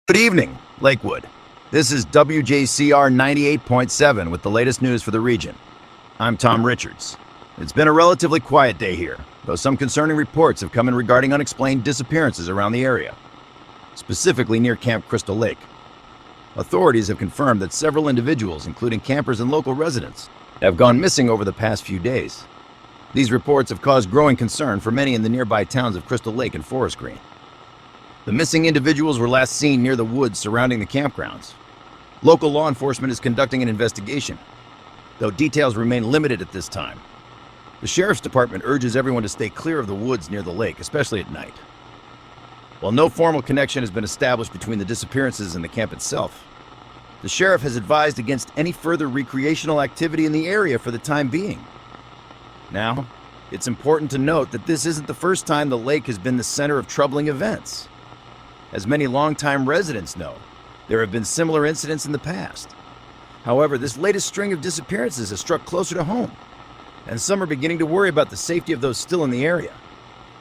Good evening, Lakewood. This is WJCR 98.7 with the latest news for the region. I'm Tom Richards. It's been a relatively quiet day here, though some concerning reports have come in regarding unexplained disappearances around the area, specifically near Camp Crystal Lake. Authorities have confirmed that several individuals, including campers and local residents, have gone missing over the past few days. These reports have caused growing concern for many in the nearby towns of Crystal Lake and Forest Green. The missing individuals were last seen near the woods surrounding the campgrounds. Local law enforcement is conducting an investigation, though details remain limited at this time. The Sheriff's Department urges everyone to stay clear of the woods near the lake, especially at night. While no formal connection has been established between the disappearances and the camp itself, the Sheriff has advised against any further recreational activity in the area for the time being. Now, it's important to note that this isn't the first time the lake has been the center of troubling events. As many longtime residents know, there have been similar incidents in the past. However, this latest string of disappearances has struck closer to home, and some are beginning to worry about the safety of those still in the area.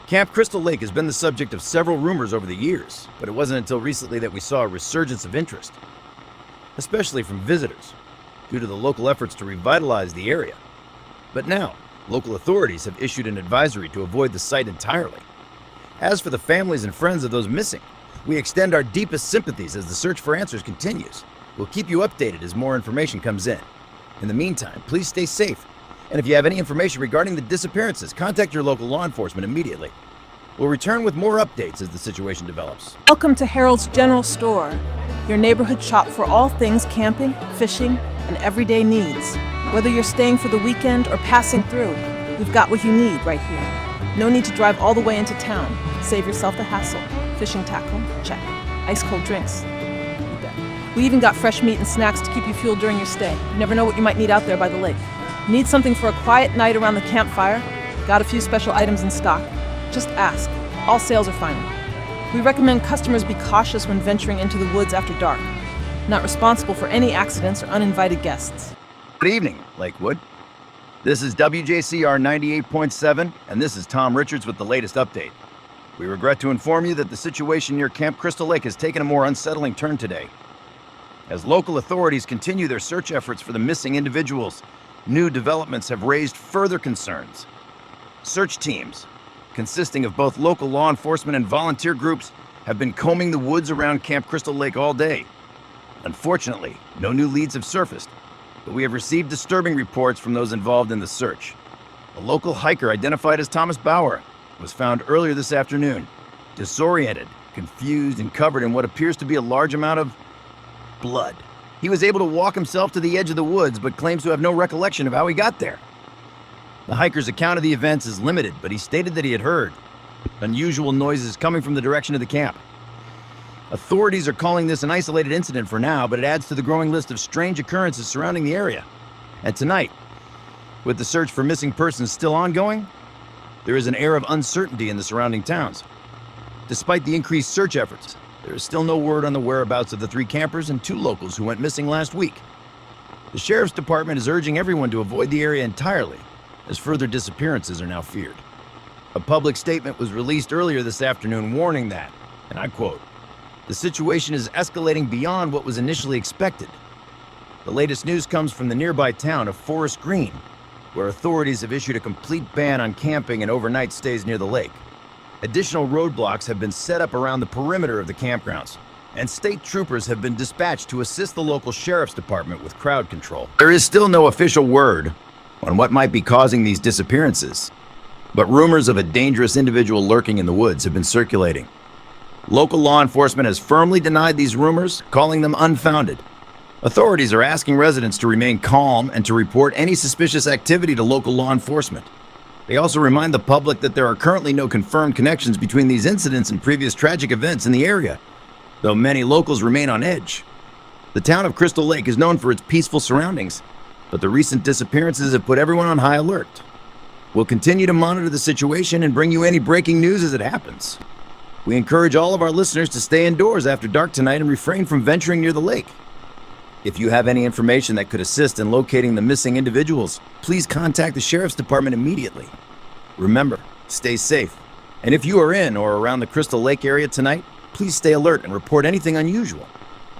Camp Crystal Lake has been the subject of several rumors over the years, but it wasn't until recently that we saw a resurgence of interest, especially from visitors, due to the local efforts to revitalize the area. But now, local authorities have issued an advisory to avoid the site entirely. As for the families and friends of those missing, we extend our deepest sympathies as the search for answers continues. We'll keep you updated as more information comes in. In the meantime, please stay safe. And if you have any information regarding the disappearances, contact your local law enforcement immediately. We'll return with more updates as the situation develops. Welcome to Harold's General Store, your neighborhood shop for all things camping, fishing, and everyday needs. Whether you're staying for the weekend or passing through, we've got what you need right here. No need to drive all the way into town. Save yourself the hassle. Fishing tackle? Check. Ice cold drinks? You bet. We even got fresh meat and snacks to keep you fueled during your stay. You never know what you might need out there by the lake. Need something for a quiet night around the campfire? Got a few special items in stock? Just ask. All sales are final. We recommend customers be cautious when venturing into the woods after dark. Not responsible for any accidents or uninvited guests. Good evening, Lakewood. This is WJCR 98.7, and this is Tom Richards with the latest update. We regret to inform you that the situation near Camp Crystal Lake has taken a more unsettling turn today. As local authorities continue their search efforts for the missing individuals, new developments have raised further concerns. Search teams, consisting of both local law enforcement and volunteer groups, have been combing the woods around Camp Crystal Lake all day. Unfortunately, no new leads have surfaced, but we have received disturbing reports from those involved in the search. A local hiker identified as Thomas Bauer was found earlier this afternoon, disoriented, confused, and covered in what appears to be a large amount of blood. He was able to walk himself to the edge of the woods, but claims to have no recollection of how he got there. The hiker's account of the events is limited, but he stated that he had heard unusual noises coming from the direction of the camp. Authorities are calling this an isolated incident for now, but it adds to the growing list of strange occurrences surrounding the area. And tonight, with the search for missing persons still ongoing, there is an air of uncertainty in the surrounding towns. Despite the increased search efforts, there is still no word on the whereabouts of the 3 campers and 2 locals who went missing last week. The Sheriff's Department is urging everyone to avoid the area entirely, as further disappearances are now feared. A public statement was released earlier this afternoon warning that, and I quote, "The situation is escalating beyond what was initially expected." The latest news comes from the nearby town of Forest Green, where authorities have issued a complete ban on camping and overnight stays near the lake. Additional roadblocks have been set up around the perimeter of the campgrounds, and state troopers have been dispatched to assist the local sheriff's department with crowd control. There is still no official word on what might be causing these disappearances, but rumors of a dangerous individual lurking in the woods have been circulating. Local law enforcement has firmly denied these rumors, calling them unfounded. Authorities are asking residents to remain calm and to report any suspicious activity to local law enforcement. They also remind the public that there are currently no confirmed connections between these incidents and previous tragic events in the area, though many locals remain on edge. The town of Crystal Lake is known for its peaceful surroundings, but the recent disappearances have put everyone on high alert. We'll continue to monitor the situation and bring you any breaking news as it happens. We encourage all of our listeners to stay indoors after dark tonight and refrain from venturing near the lake. If you have any information that could assist in locating the missing individuals, please contact the Sheriff's Department immediately. Remember, stay safe. And if you are in or around the Crystal Lake area tonight, please stay alert and report anything unusual.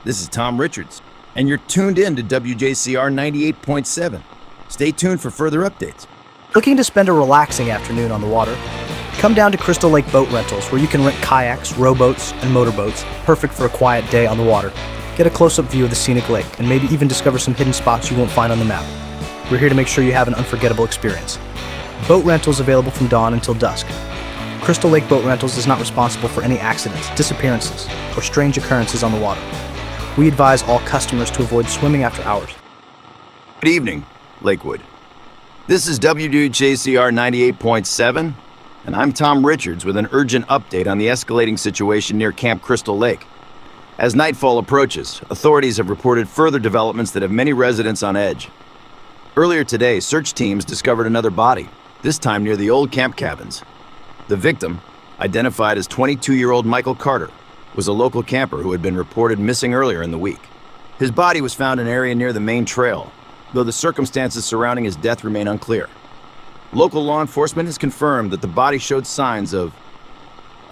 This is Tom Richards, and you're tuned in to WJCR 98.7. Stay tuned for further updates. Looking to spend a relaxing afternoon on the water? Come down to Crystal Lake Boat Rentals, where you can rent kayaks, rowboats, and motorboats, perfect for a quiet day on the water. Get a close-up view of the scenic lake, and maybe even discover some hidden spots you won't find on the map. We're here to make sure you have an unforgettable experience. Boat rentals available from dawn until dusk. Crystal Lake Boat Rentals is not responsible for any accidents, disappearances, or strange occurrences on the water. We advise all customers to avoid swimming after hours. Good evening, Lakewood. This is WJCR 98.7, and I'm Tom Richards with an urgent update on the escalating situation near Camp Crystal Lake. As nightfall approaches, authorities have reported further developments that have many residents on edge. Earlier today, search teams discovered another body, this time near the old camp cabins. The victim, identified as 22-year-old Michael Carter, was a local camper who had been reported missing earlier in the week. His body was found in an area near the main trail, though the circumstances surrounding his death remain unclear. Local law enforcement has confirmed that the body showed signs of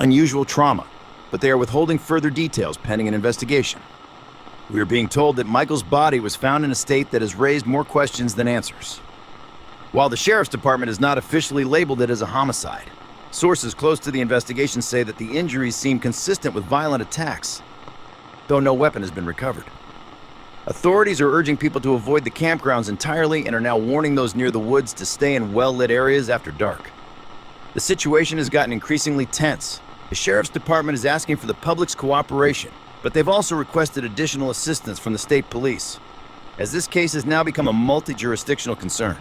unusual trauma, but they are withholding further details pending an investigation. We are being told that Michael's body was found in a state that has raised more questions than answers. While the sheriff's department has not officially labeled it as a homicide, sources close to the investigation say that the injuries seem consistent with violent attacks, though no weapon has been recovered. Authorities are urging people to avoid the campgrounds entirely and are now warning those near the woods to stay in well-lit areas after dark. The situation has gotten increasingly tense. The sheriff's department is asking for the public's cooperation, but they've also requested additional assistance from the state police, as this case has now become a multi-jurisdictional concern.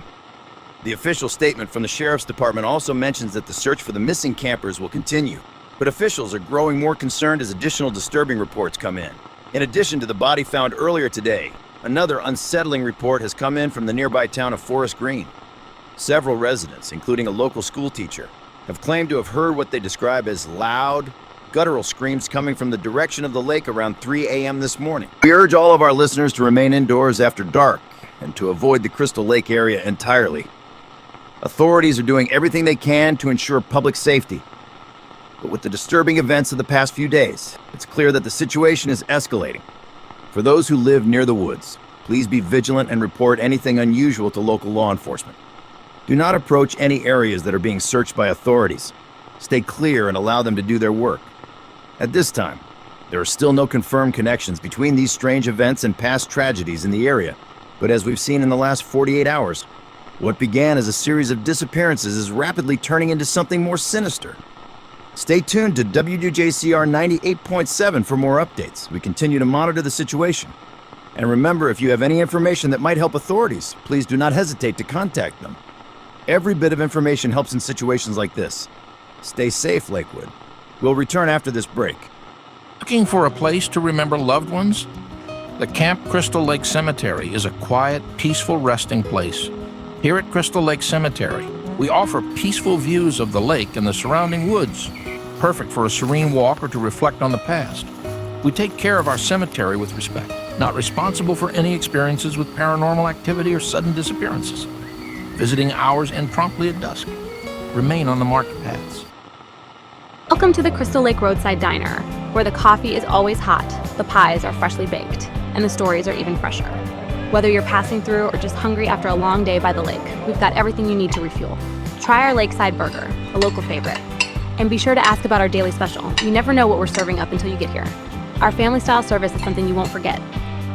The official statement from the sheriff's department also mentions that the search for the missing campers will continue, but officials are growing more concerned as additional disturbing reports come in. In addition to the body found earlier today, another unsettling report has come in from the nearby town of Forest Green. Several residents, including a local school teacher, have claimed to have heard what they describe as loud, guttural screams coming from the direction of the lake around 3 a.m. this morning. We urge all of our listeners to remain indoors after dark and to avoid the Crystal Lake area entirely. Authorities are doing everything they can to ensure public safety. But with the disturbing events of the past few days, it's clear that the situation is escalating. For those who live near the woods, please be vigilant and report anything unusual to local law enforcement. Do not approach any areas that are being searched by authorities. Stay clear and allow them to do their work. At this time, there are still no confirmed connections between these strange events and past tragedies in the area. But as we've seen in the last 48 hours, what began as a series of disappearances is rapidly turning into something more sinister. Stay tuned to WJCR 98.7 for more updates. We continue to monitor the situation. And remember, if you have any information that might help authorities, please do not hesitate to contact them. Every bit of information helps in situations like this. Stay safe, Lakewood. We'll return after this break. Looking for a place to remember loved ones? The Camp Crystal Lake Cemetery is a quiet, peaceful resting place. Here at Crystal Lake Cemetery, we offer peaceful views of the lake and the surrounding woods, perfect for a serene walk or to reflect on the past. We take care of our cemetery with respect, not responsible for any experiences with paranormal activity or sudden disappearances. Visiting hours end promptly at dusk. Remain on the marked paths. Welcome to the Crystal Lake Roadside Diner, where the coffee is always hot, the pies are freshly baked, and the stories are even fresher. Whether you're passing through or just hungry after a long day by the lake, we've got everything you need to refuel. Try our Lakeside burger, a local favorite. And be sure to ask about our daily special. You never know what we're serving up until you get here. Our family-style service is something you won't forget.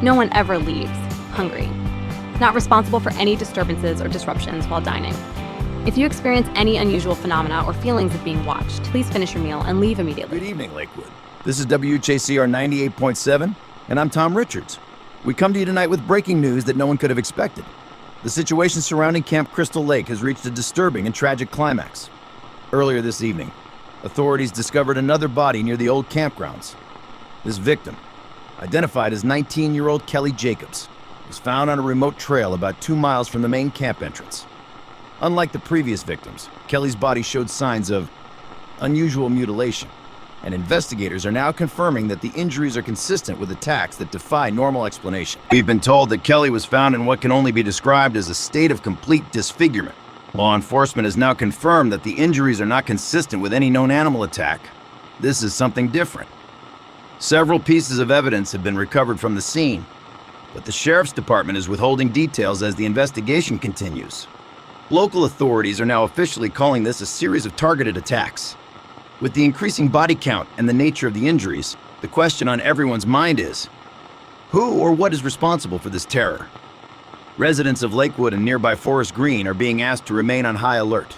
No one ever leaves hungry. Not responsible for any disturbances or disruptions while dining. If you experience any unusual phenomena or feelings of being watched, please finish your meal and leave immediately. Good evening, Lakewood. This is WJCR 98.7, and I'm Tom Richards. We come to you tonight with breaking news that no one could have expected. The situation surrounding Camp Crystal Lake has reached a disturbing and tragic climax. Earlier this evening, authorities discovered another body near the old campgrounds. This victim, identified as 19-year-old Kelly Jacobs, was found on a remote trail about 2 miles from the main camp entrance. Unlike the previous victims, Kelly's body showed signs of unusual mutilation, and investigators are now confirming that the injuries are consistent with attacks that defy normal explanation. We've been told that Kelly was found in what can only be described as a state of complete disfigurement. Law enforcement has now confirmed that the injuries are not consistent with any known animal attack. This is something different. Several pieces of evidence have been recovered from the scene, but the sheriff's department is withholding details as the investigation continues. Local authorities are now officially calling this a series of targeted attacks. With the increasing body count and the nature of the injuries, the question on everyone's mind is, who or what is responsible for this terror? Residents of Lakewood and nearby Forest Green are being asked to remain on high alert.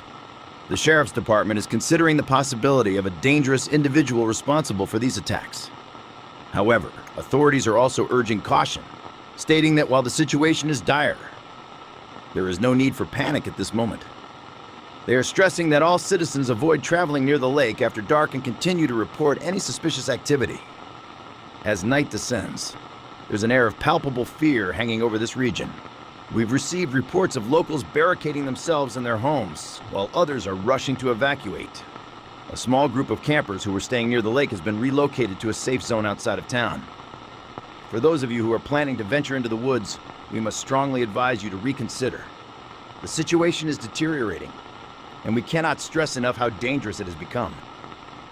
The sheriff's department is considering the possibility of a dangerous individual responsible for these attacks. However, authorities are also urging caution, stating that while the situation is dire, there is no need for panic at this moment. They are stressing that all citizens avoid traveling near the lake after dark and continue to report any suspicious activity. As night descends, there's an air of palpable fear hanging over this region. We've received reports of locals barricading themselves in their homes, while others are rushing to evacuate. A small group of campers who were staying near the lake has been relocated to a safe zone outside of town. For those of you who are planning to venture into the woods, we must strongly advise you to reconsider. The situation is deteriorating, and we cannot stress enough how dangerous it has become.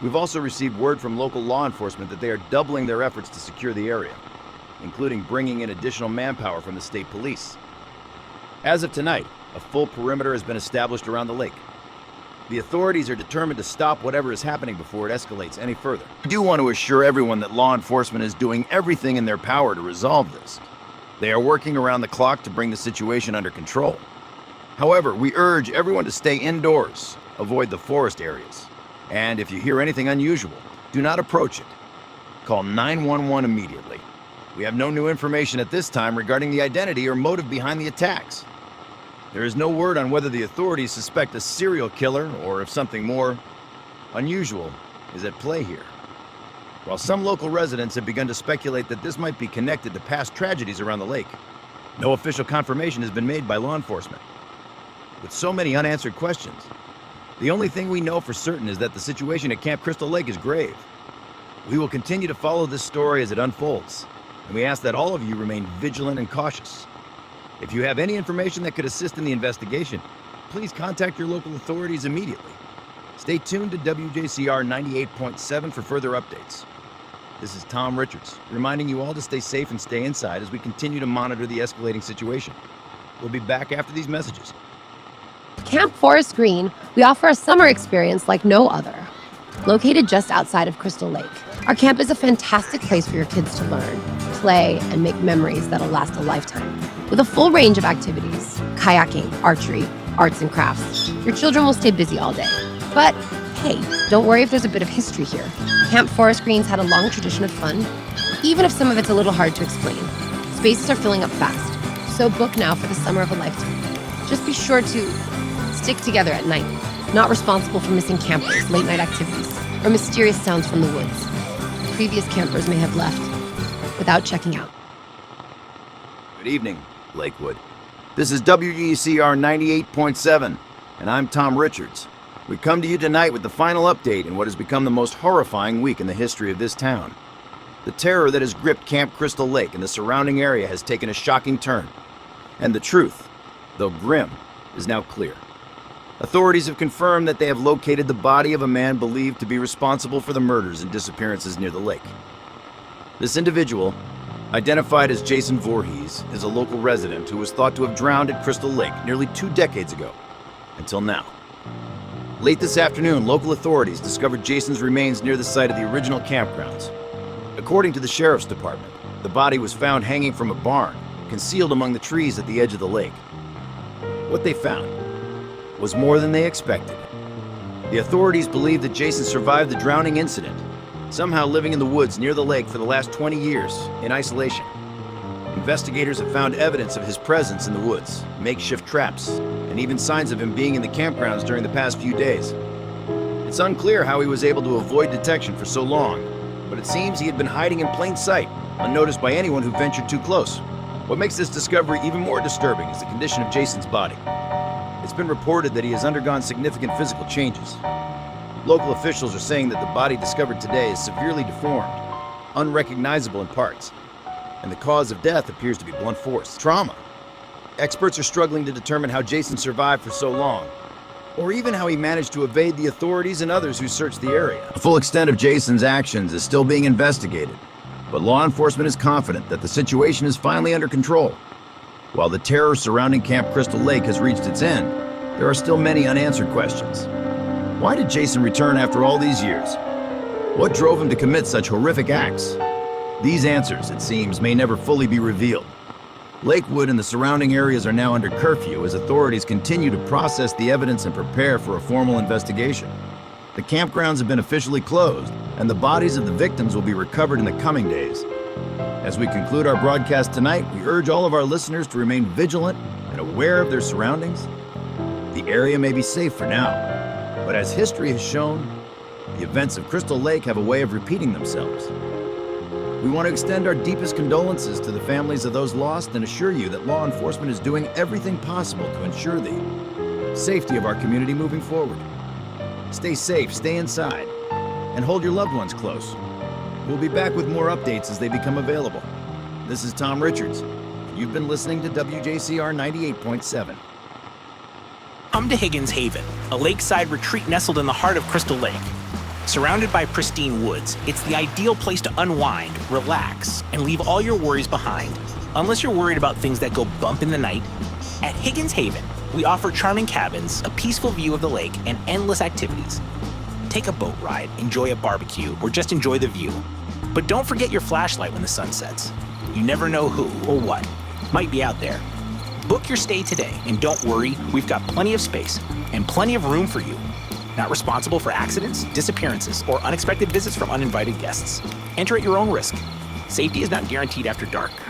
We've also received word from local law enforcement that they are doubling their efforts to secure the area, including bringing in additional manpower from the state police. As of tonight, a full perimeter has been established around the lake. The authorities are determined to stop whatever is happening before it escalates any further. I do want to assure everyone that law enforcement is doing everything in their power to resolve this. They are working around the clock to bring the situation under control. However, we urge everyone to stay indoors, avoid the forest areas, and if you hear anything unusual, do not approach it. Call 911 immediately. We have no new information at this time regarding the identity or motive behind the attacks. There is no word on whether the authorities suspect a serial killer or if something more unusual is at play here. While some local residents have begun to speculate that this might be connected to past tragedies around the lake, no official confirmation has been made by law enforcement. With so many unanswered questions, the only thing we know for certain is that the situation at Camp Crystal Lake is grave. We will continue to follow this story as it unfolds, and we ask that all of you remain vigilant and cautious. If you have any information that could assist in the investigation, please contact your local authorities immediately. Stay tuned to WJCR 98.7 for further updates. This is Tom Richards, reminding you all to stay safe and stay inside as we continue to monitor the escalating situation. We'll be back after these messages. Camp Forest Green, we offer a summer experience like no other. Located just outside of Crystal Lake, our camp is a fantastic place for your kids to learn, play, and make memories that'll last a lifetime. With a full range of activities, kayaking, archery, arts and crafts, your children will stay busy all day. But hey, don't worry if there's a bit of history here. Camp Forest Green's had a long tradition of fun, even if some of it's a little hard to explain. Spaces are filling up fast, so book now for the summer of a lifetime. Just be sure to stick together at night, not responsible for missing campers, late-night activities, or mysterious sounds from the woods. Previous campers may have left without checking out. Good evening, Lakewood. This is WGCR 98.7, and I'm Tom Richards. We come to you tonight with the final update in what has become the most horrifying week in the history of this town. The terror that has gripped Camp Crystal Lake and the surrounding area has taken a shocking turn. And the truth, though grim, is now clear. Authorities have confirmed that they have located the body of a man believed to be responsible for the murders and disappearances near the lake. This individual, identified as Jason Voorhees, is a local resident who was thought to have drowned at Crystal Lake nearly 2 decades ago, until now. Late this afternoon, local authorities discovered Jason's remains near the site of the original campgrounds. According to the sheriff's department, the body was found hanging from a barn, concealed among the trees at the edge of the lake. What they found was more than they expected. The authorities believe that Jason survived the drowning incident, somehow living in the woods near the lake for the last 20 years in isolation. Investigators have found evidence of his presence in the woods, makeshift traps, and even signs of him being in the campgrounds during the past few days. It's unclear how he was able to avoid detection for so long, but it seems he had been hiding in plain sight, unnoticed by anyone who ventured too close. What makes this discovery even more disturbing is the condition of Jason's body. It's been reported that he has undergone significant physical changes. Local officials are saying that the body discovered today is severely deformed, unrecognizable in parts, and the cause of death appears to be blunt force trauma. Experts are struggling to determine how Jason survived for so long, or even how he managed to evade the authorities and others who searched the area. The full extent of Jason's actions is still being investigated, but law enforcement is confident that the situation is finally under control. While the terror surrounding Camp Crystal Lake has reached its end, there are still many unanswered questions. Why did Jason return after all these years? What drove him to commit such horrific acts? These answers, it seems, may never fully be revealed. Lakewood and the surrounding areas are now under curfew as authorities continue to process the evidence and prepare for a formal investigation. The campgrounds have been officially closed, and the bodies of the victims will be recovered in the coming days. As we conclude our broadcast tonight, we urge all of our listeners to remain vigilant and aware of their surroundings. The area may be safe for now, but as history has shown, the events of Crystal Lake have a way of repeating themselves. We want to extend our deepest condolences to the families of those lost and assure you that law enforcement is doing everything possible to ensure the safety of our community moving forward. Stay safe, stay inside, and hold your loved ones close. We'll be back with more updates as they become available. This is Tom Richards, and you've been listening to WJCR 98.7. Come to Higgins Haven, a lakeside retreat nestled in the heart of Crystal Lake. Surrounded by pristine woods, it's the ideal place to unwind, relax, and leave all your worries behind. Unless you're worried about things that go bump in the night, at Higgins Haven, we offer charming cabins, a peaceful view of the lake, and endless activities. Take a boat ride, enjoy a barbecue, or just enjoy the view. But don't forget your flashlight when the sun sets. You never know who or what might be out there. Book your stay today, and don't worry, we've got plenty of space and plenty of room for you. Not responsible for accidents, disappearances, or unexpected visits from uninvited guests. Enter at your own risk. Safety is not guaranteed after dark.